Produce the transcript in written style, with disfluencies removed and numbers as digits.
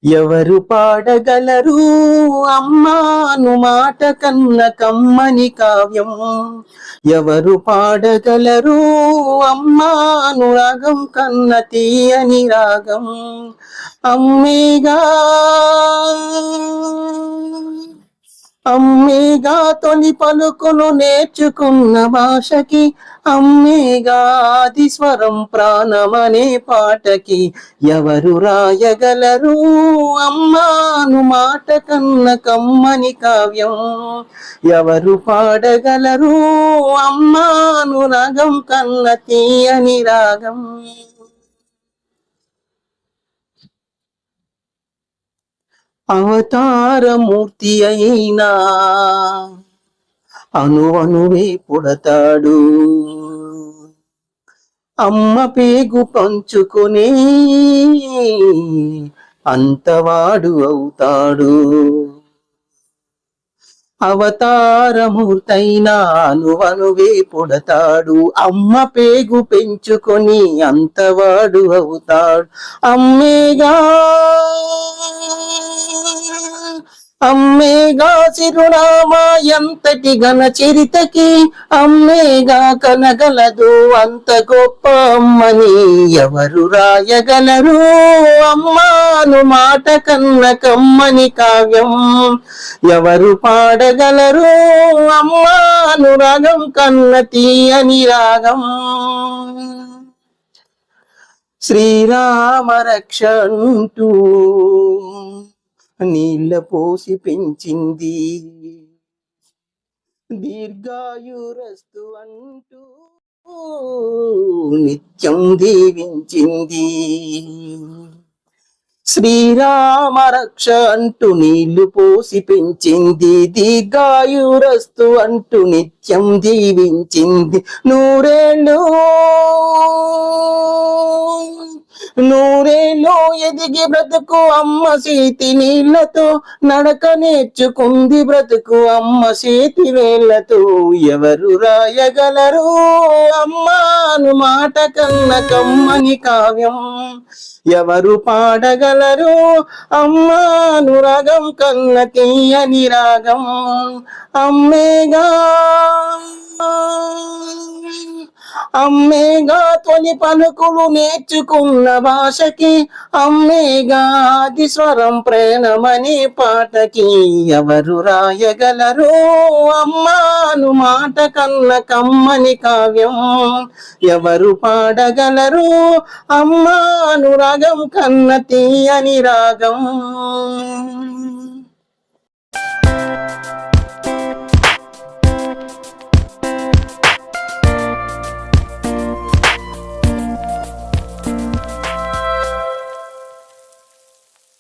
ఎవరు పాడగలరు అమ్మాను మాట కన్న కమ్మని కావ్యం? ఎవరు పాడగలరు అమ్మాను రాగం కన్న తీయని రాగం? అమ్మేగా అమ్మేగా తొలి పలుకును నేర్చుకున్న భాషకి, అమ్మేగా ఆది స్వరం ప్రాణమనే పాటకి. ఎవరు రాయగలరు అమ్మాను మాట కన్న కమ్మని కావ్యం? ఎవరు పాడగలరు అమ్మాను రాగం కన్న తీయని రాగం? అవతారమూర్తి అయినా అణువణువే పుడతాడు, అమ్మ పేగు పంచుకునే అంతవాడు అవుతాడు. అవతారమూర్తైనా అణువణువే పుడతాడు, అమ్మ పేగు పెంచుకొని అంతవాడు అవుతాడు. అమ్మేగా అమ్మేగా చిరునామా ఎంతటి ఘన చరితకి, అమ్మేగా కనగలదు అంత గొప్ప అమ్మని. ఎవరు రాయగలరు అమ్మాను మాట కన్న కమ్మని కావ్యం? ఎవరు పాడగలరు అమ్మాను రాగం కన్న తీయని రాగం? శ్రీరామ రక్ష అంటూ నీళ్ళ పోసి పెంచింది, దీర్ఘాయురస్తు అంటూ నిత్యం దీవించింది. శ్రీరామ రక్ష అంటూ నీళ్లు పోసి పెంచింది, దీర్ఘాయురస్తు అంటూ నిత్యం దీవించింది. నూరేళ్ళు ఎదిగి బ్రతుకు అమ్మ చేతి నీళ్లతో, నడక నేర్చుకుంది బ్రతుకు అమ్మ చేతి వేళ్లతో. ఎవరు రాయగలరు అమ్మాను మాట కన్న కమ్మని కావ్యం? ఎవరు పాడగలరు అమ్మాను రాగం కన్న తీయని రాగం? అమ్మేగా అమ్మేగా తొలి పలుకులు నేర్చుకున్న భాషకి, అమ్మేగా ఆది స్వరం ప్రేమమనే పాటకి. ఎవరు రాయగలరు అమ్మాను మాట కన్న కమ్మని కావ్యం? ఎవరు పాడగలరు అమ్మాను రాగం కన్న తీయని రాగం?